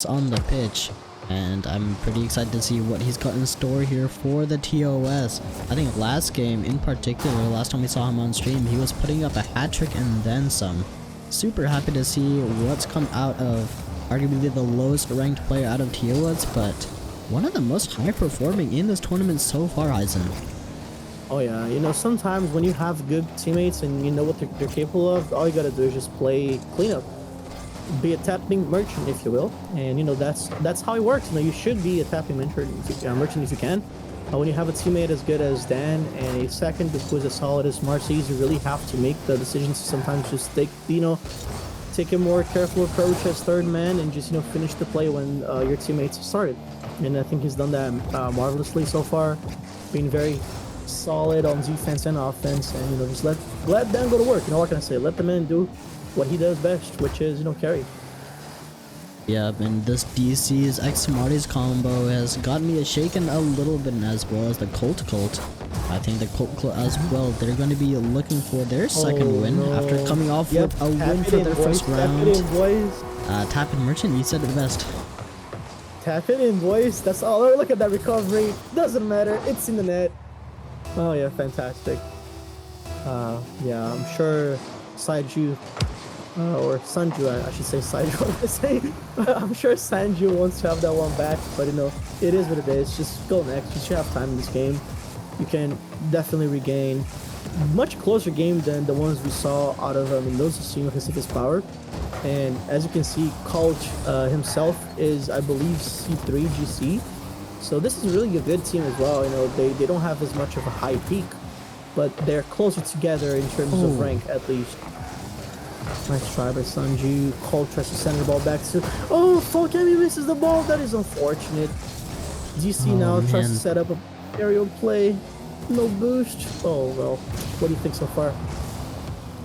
on the pitch, and I'm pretty excited to see what he's got in store here for the TOS. I think last game in particular, last time we saw him on stream, he was putting up a hat trick and then some. Super happy to see what's come out of arguably the lowest ranked player out of TOS, but one of the most high performing in this tournament so far, Eisen. Oh yeah, you know, sometimes when you have good teammates and you know what they're capable of, all you gotta do is just play cleanup. Be a tapping merchant, if you will, and you know that's how it works. You know, you should be a tapping merchant if you can. When you have a teammate as good as Dan and a second who is as solid as Marcy's, you really have to make the decisions. Sometimes just take a more careful approach as third man and just finish the play when your teammates started. And I think he's done that marvelously so far, being very solid on defense and offense, and just let Dan go to work. What can I say? Let the man do what he does best, which is carry. Yeah, and this DC's X Marty's combo has got me shaken a little bit, as well as the Colt. I think the Colt as well, they're going to be looking for their second win after coming off with a win for their first round. Tap it in, boys. Tap it, Merchant, you said it the best. Tap it in, boys. That's all. Look at that recovery. Doesn't matter. It's in the net. Oh yeah, fantastic. Yeah, I'm sure Saiju, or Sanju, I should say Saiju, I'm sure Sanju wants to have that one back, but it is what it is. Just go next. You should have time in this game. You can definitely regain much closer game than the ones we saw out of Mendoza's team with his power. And as you can see, Colt himself is, I believe, C3 GC. So this is really a good team as well. They don't have as much of a high peak, but they're closer together in terms of rank, at least. Nice try by Sanju. Colt tries to send the ball back to... Oh, fuck him, he misses the ball. That is unfortunate. DC now tries to set up a aerial play. No boost. Oh, well. What do you think so far?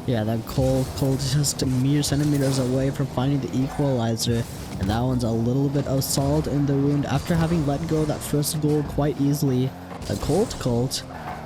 Yeah, that Colt just mere centimeters away from finding the equalizer. And that one's a little bit of salt in the wound after having let go that first goal quite easily. The Colt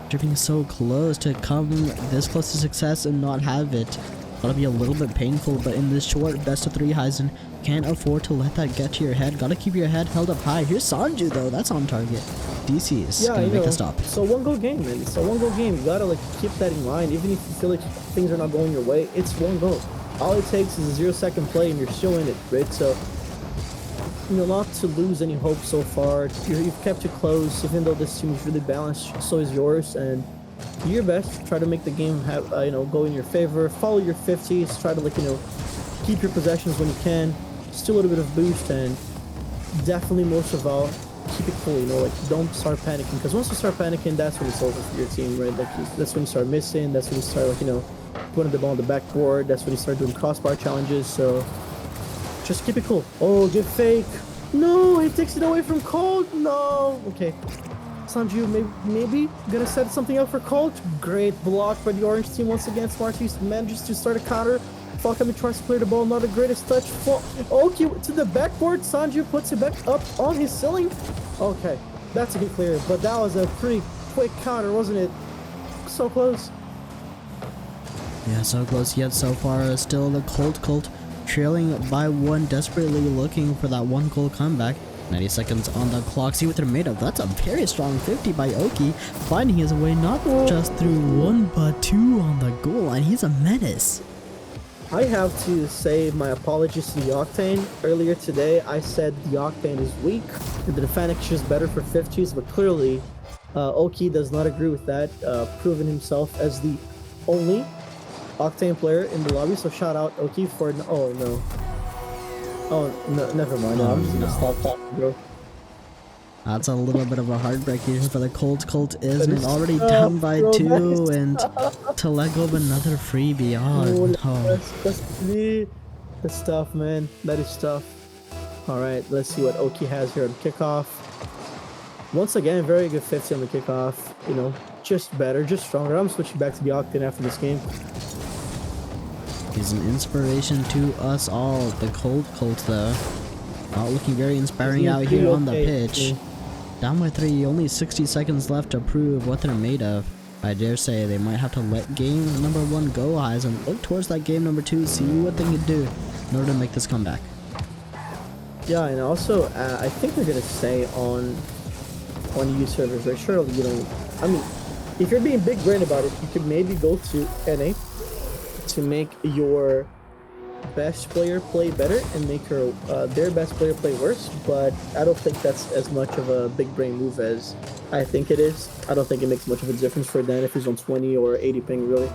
dripping so close to come this close to success and not have it. Gotta be a little bit painful, but in this short best of three, Heisen, can't afford to let that get to your head. Gotta keep your head held up high. Here's Sanju though, that's on target. DC is gonna make a stop. It's a one-goal game, man. It's a one-goal game. You gotta keep that in mind. Even if you feel like things are not going your way, it's one goal. All it takes is a 0-second play and you're still in it, right? So, not to lose any hope so far. You've kept it close, even though this team is really balanced. So is yours, and do your best. Try to make the game have go in your favor. Follow your 50s. Try to keep your possessions when you can. Still a little bit of boost, and definitely most of all, keep it cool. Don't start panicking, because once you start panicking, that's when it's over for your team, right? That's when you start missing. That's when you start putting the ball on the backboard. That's when you start doing crossbar challenges. So just keep it cool. Oh, good fake. No, he takes it away from Colt. No. Okay. Sanju maybe gonna set something up for Colt. Great block by the orange team once again. Smarties manages to start a counter. Falcami tries to clear the ball. Not the greatest touch. Okay, to the backboard. Sanju puts it back up on his ceiling. Okay, that's a good clear. But that was a pretty quick counter, wasn't it? So close. Yeah, so close yet so far. Still the Colt trailing by one, desperately looking for that one goal comeback. 90 seconds on the clock. See what they're made of. That's a very strong 50 by Oki, finding his way not just through one but two on the goal line. He's a menace. I have to say my apologies to the Octane. Earlier today, I said the Octane is weak and the Fennec is better for 50s, but clearly Oki does not agree with that, proving himself as the only Octane player in the lobby. So shout out Oki for... Oh no, never mind. I'm just gonna stop talking, bro. That's a little bit of a heartbreak here for the Colt. Colt isn't already down by two, and to let go of another freebie. That's tough, man. That is tough. All right, let's see what Oki has here on kickoff. Once again, very good 50 on the kickoff. Just better, just stronger. I'm switching back to the Octane after this game. He's an inspiration to us all. The Colt though, not looking very inspiring out here on the pitch. Down by 3, only 60 seconds left to prove what they're made of. I dare say they might have to let game number 1 go, Eyes, and look towards that game number 2, see what they can do in order to make this comeback. Yeah, and also I think they're gonna stay on EU servers. Right? Surely you don't. I mean, if you're being big brain about it, you could maybe go to NA to make your best player play better and make their best player play worse. But I don't think that's as much of a big brain move as I think it is. I don't think it makes much of a difference for Dan if he's on 20 or 80 ping, really.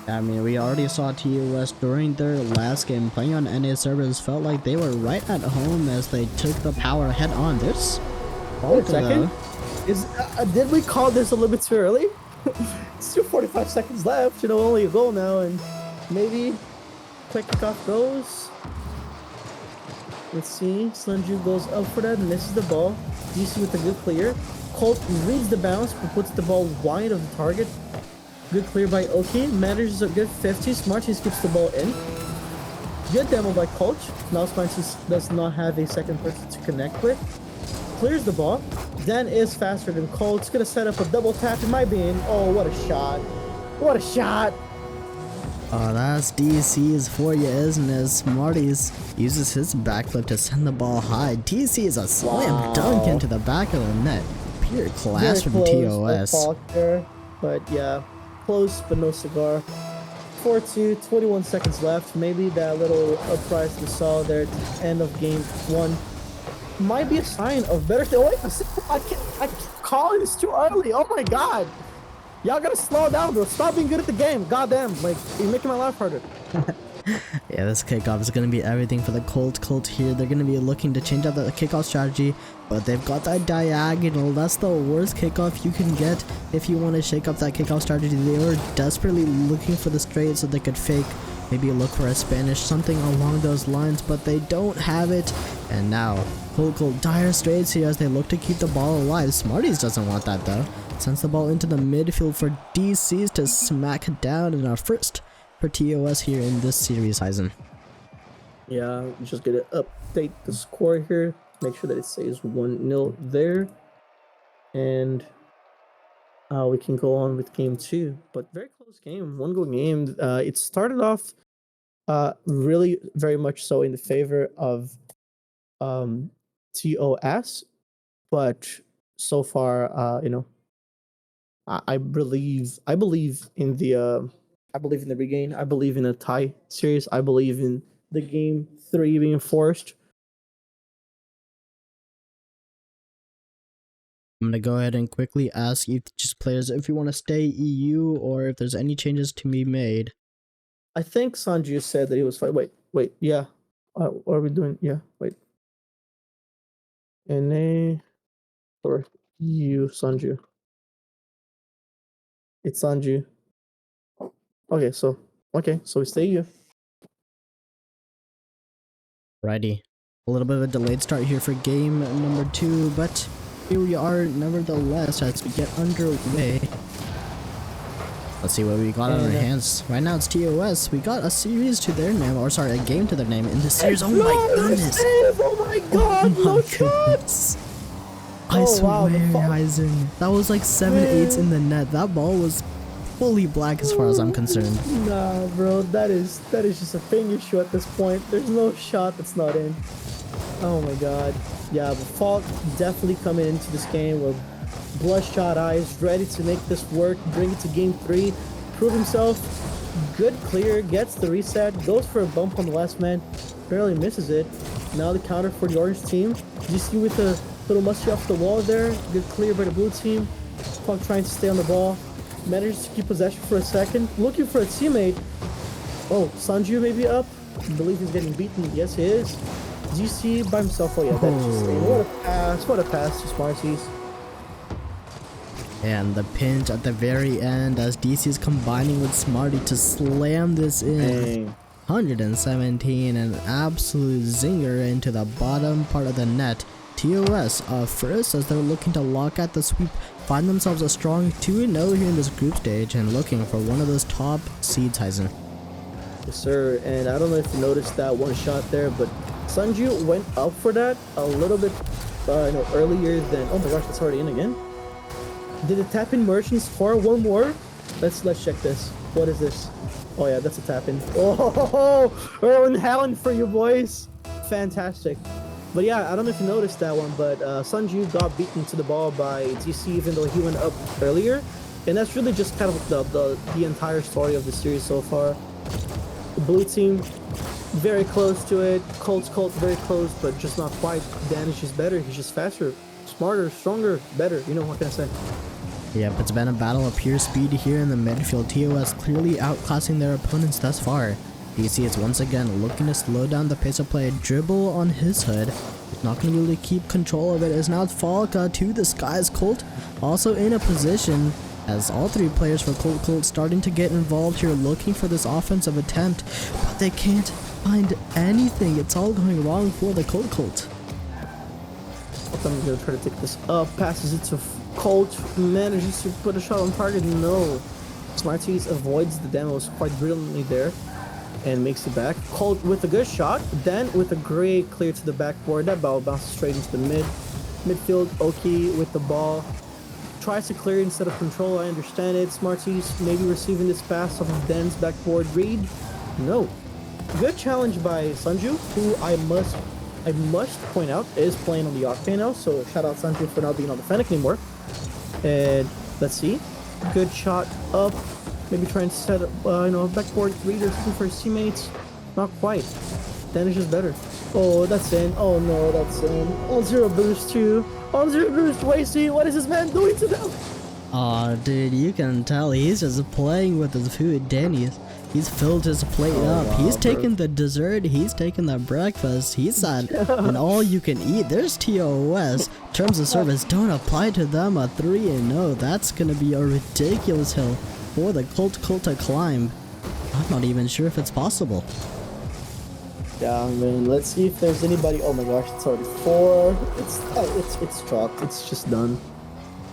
I mean, we already saw TOS during their last game playing on NA servers. Felt like they were right at home as they took the power head on. There's Wait a second. Did we call this a little bit too early? It's still 45 seconds left. You know, only a goal now, and maybe quick kickoff goes. Let's see. Sunju goes up for that, misses the ball. DC with a good clear. Colt reads the bounce but puts the ball wide of the target. Good clear by Oki. Manages a good 50. Smarty skips the ball in. Good demo by Colt. Now Smarty does not have a second person to connect with. Clears the ball. Dan is faster than Colt. It's gonna set up a double tap in my beam. Oh, what a shot. What a shot. Oh, that's DC's for you, isn't it? Smarties uses his backflip to send the ball high. DC is a slam dunk into the back of the net. Pure class from TOS. There, but yeah, close but no cigar. 4-2, 21 seconds left. Maybe that little uprise we saw there at the end of game 1 might be a sign of better. Wait, I can't call it. It's too early. Oh my god. Y'all gotta slow down, bro. Stop being good at the game. Goddamn, like, you're making my life harder. Yeah, this kickoff is going to be everything for the Colt here. They're going to be looking to change up the kickoff strategy, but they've got that diagonal. That's the worst kickoff you can get if you want to shake up that kickoff strategy. They were desperately looking for the straight so they could fake, maybe look for a Spanish, something along those lines, but they don't have it. And now, Colt dire straights here as they look to keep the ball alive. Smarties doesn't want that though. Sends the ball into the midfield for DCs to smack down in our first for TOS here in this series, Heisen. Yeah, just gonna update the score here. Make sure that it says 1-0 there. And we can go on with game 2. But very close game, one goal game. It started off really very much so in the favor of TOS. But so far, I believe in the regain. I believe in a tie series. I believe in the game 3 being forced. I'm gonna go ahead and quickly ask each players if you want to stay EU or if there's any changes to be made. I think Sanju said that he was fine. Wait, yeah. What are we doing? Yeah, wait. NA or EU, Sanju? It's Sanju. Okay, so we stay EU. Righty. A little bit of a delayed start here for game number 2, but here we are nevertheless as we get underway. Let's see what we got on our hands. Right now it's TOS. We got a series to their name, or sorry, a game to their name in this series. Oh my goodness! Oh my god! Oh my goodness! I swear, Heisen, that was like 7/8 in the net. That ball was fully black as far as I'm concerned. Nah, bro, that is just a finger issue at this point. There's no shot that's not in. Oh my god. Yeah, but Falk definitely coming into this game with bloodshot eyes, ready to make this work, bring it to game 3, prove himself. Good clear, gets the reset, goes for a bump on the last man, barely misses it. Now the counter for the orange team. GC with a little musty off the wall there. Good clear by the blue team. Falk trying to stay on the ball. Manages to keep possession for a second, looking for a teammate. Oh, Sanju maybe up. I believe he's getting beaten. Yes, he is. GC by himself. Oh yeah, that's just insane. What a pass! What a pass to Smarties. And the pinch at the very end as DC is combining with Smarty to slam this in. Dang. 117, an absolute zinger into the bottom part of the net. TOS first as they're looking to lock at the sweep, find themselves a strong 2-0 here in this group stage and looking for one of those top seeds, Heisen. Yes, sir. And I don't know if you noticed that one shot there, but Sanju went up for that a little bit earlier than. Oh my gosh, that's already in again. Did the tap-in merchant score one more? Let's check this. What is this? Oh yeah, that's a tap-in. Oh, Erwin Helen for you boys. fantastic. But yeah, I don't know if you noticed that one, but Sunju got beaten to the ball by DC even though he went up earlier. And that's really just kind of the entire story of the series so far. The blue team, very close to it. Colt very close, but just not quite. Dan is just better. He's just faster, smarter, stronger, better. You know, what can I say? Yep, it's been a battle of pure speed here in the midfield. TOS clearly outclassing their opponents thus far. DC is once again looking to slow down the pace of play. Dribble on his hood. He's not going to really keep control of it. It's now Falca to the skies. Colt also in a position as all three players for Colt starting to get involved here, looking for this offensive attempt, but they can't find anything. It's all going wrong for the Colt. I'm going to try to take this up. Passes it to Colt, manages to put a shot on target. No. Smarties avoids the demos quite brilliantly there and makes it back. Colt with a good shot, then with a great clear to the backboard. That ball bounces straight into the midfield. Oki with the ball. Tries to clear instead of control. I understand it. Smarties maybe receiving this pass off of Dan's backboard read. No. Good challenge by Sunju, who I must point out is playing on the Octane now. So shout out Sunju for not being on the Fennec anymore. And let's see. Good shot up. Maybe trying to set up, backboard read or something for his teammates. Not quite. Dan is just better. Oh, that's in. Oh no, that's in. On zero boost too. On zero boost, Wasty. What is this man doing to them? Aw, dude, you can tell he's just playing with his food. Danny's. He's filled his plate up. Wow, He's taking the dessert. He's taking the breakfast. He's at an all you can eat. There's TOS. Terms of service don't apply to them. A 3-0. That's gonna be a ridiculous hill for the Colt to climb. I'm not even sure if it's possible. Yeah, I mean, let's see if there's anybody. Oh my gosh, it's already 4. It's chalked. It's just done.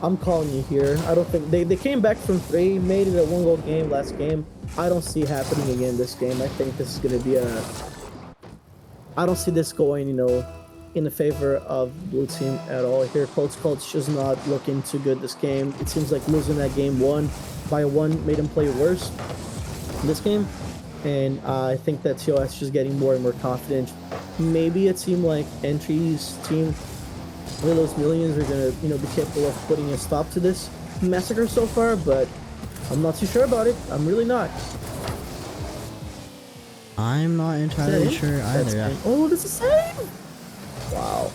I'm calling you here. I don't think they came back from 3, made it a 1-goal game last game. I don't see it happening again this game. I think this is gonna be I don't see this going, in the favor of blue team at all here. Colt's just not looking too good this game. It seems like losing that game 1 by 1 made him play worse this game. And I think that TOS is just getting more and more confident. Maybe a team like Entry's team, Lilo's Millions, are gonna, be capable of putting a stop to this massacre so far, but I'm not too sure about it. I'm really not. I'm not entirely sure either. Oh, this is the same! Wow.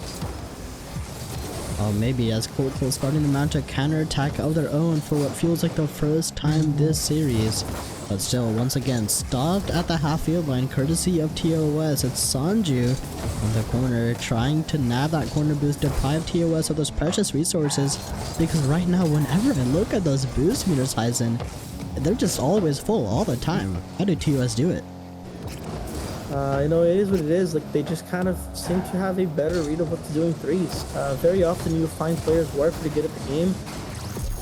Maybe as Colt starting to mount a counterattack of their own for what feels like the first time this series. But still, once again, stopped at the half-field line courtesy of TOS. It's Sanju on the corner trying to nab that corner boost, deprive TOS of those precious resources. Because right now, whenever I look at those boost meters, Heisen, they're just always full all the time. How do TOS do it? It is what it is. Like, they just kind of seem to have a better read of what to do in threes. Very often you find players who are pretty good at the game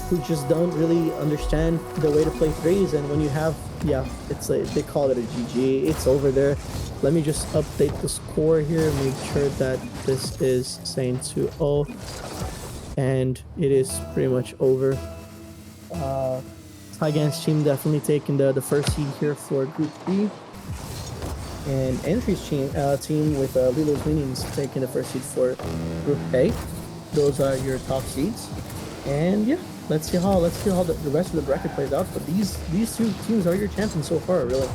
who just don't really understand the way to play threes, and when you have, it's like, they call it a GG. It's over there. Let me just update the score here and make sure that this is saying 2-0, and it is pretty much over. Tygan's team definitely taking the first seed here for Group B. And Entry's team with Lilo's Minions taking the first seed for Group A. Those are your top seeds. And yeah, let's see how the rest of the bracket plays out. But these two teams are your champions so far, really.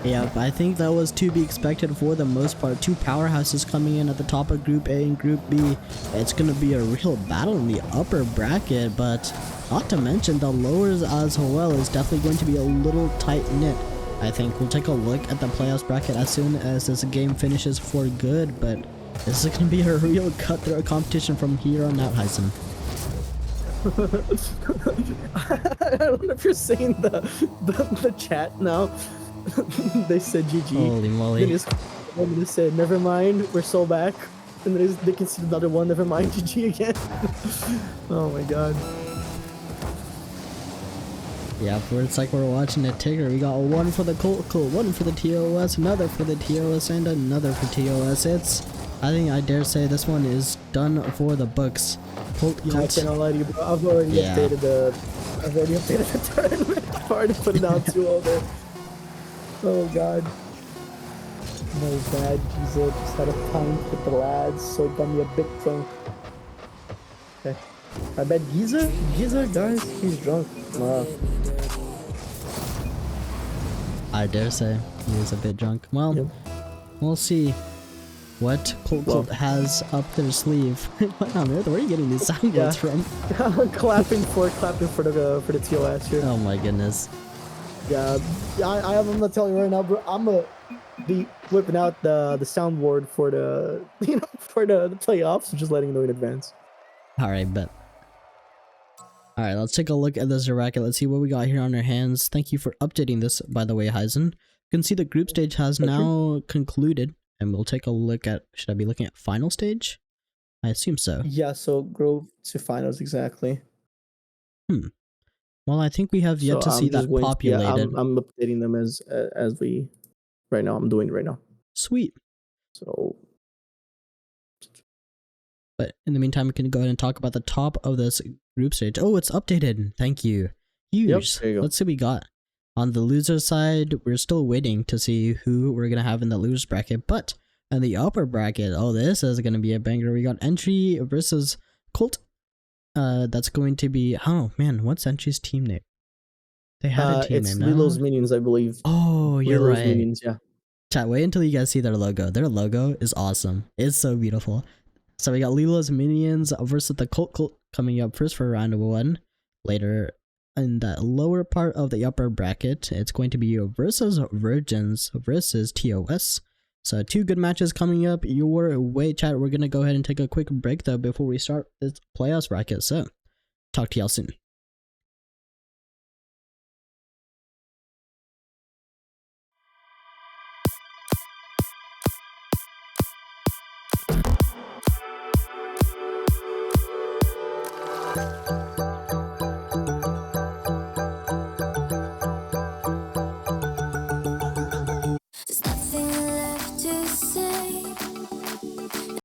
Yeah, I think that was to be expected for the most part. Two powerhouses coming in at the top of Group A and Group B. It's going to be a real battle in the upper bracket, but not to mention the lowers as well is definitely going to be a little tight-knit. I think we'll take a look at the playoffs bracket as soon as this game finishes for good, but this is going to be a real cutthroat competition from here on out, Heisen. I don't know if you're seeing the chat now. They said GG. Holy moly. Then they said, never mind, we're so back. And then they can see another one, never mind, GG again. Oh my god. Yeah, it's like we're watching a ticker. We got one for the Colt, one for the TOS, another for the TOS, and another for TOS. I think I dare say this one is done for the books. Colt. I cannot lie to you, bro. I've already updated the tournament. I've already put it down 2-0 there. Oh god. My bad, Giza. Just had a pint with the lads, so it got me a bit drunk. Okay. I bet Giza, guys, he's drunk. Wow. I dare say he is a bit drunk. Well, Yep. we'll see what Colt has up their sleeve. Wow, man, where are you getting these sound bites from? clapping for the TOS here. Oh my goodness. Yeah, I'm not telling you right now, bro. I'm gonna be whipping out the soundboard for the for the playoffs. Just letting you know in advance. All right, bet. All right, let's take a look at this bracket. Let's see what we got here on our hands. Thank you for updating this, by the way, Heisen. You can see the group stage has now concluded, and we'll take a look at. Should I be looking at final stage? I assume so. Yeah, so Grove to finals exactly. Well, I think we have yet to see that populated. I'm updating them as we right now. I'm doing it right now. Sweet. So, but in the meantime, we can go ahead and talk about the top of this group stage. Oh, it's updated. Thank you. Huge. yep, there you go. Let's see what we got. On the loser side, we're still waiting to see who we're going to have in the loser bracket. But in the upper bracket, oh, this is going to be a banger. We got Entry versus Colt. That's going to be, oh man, what's Entry's team name? They had a team it's name. Lilo's Minions, I believe. Oh, you're Lilo's right. Minions, yeah. Chat, wait until you guys see their logo. Their logo is awesome. It's so beautiful. So we got Lilo's Minions versus the Colt coming up first for round 1. Later in the lower part of the upper bracket, it's going to be versus Virgins versus TOS. So 2 good matches coming up your way, chat. We're going to go ahead and take a quick break though before we start this playoffs bracket. So talk to y'all soon.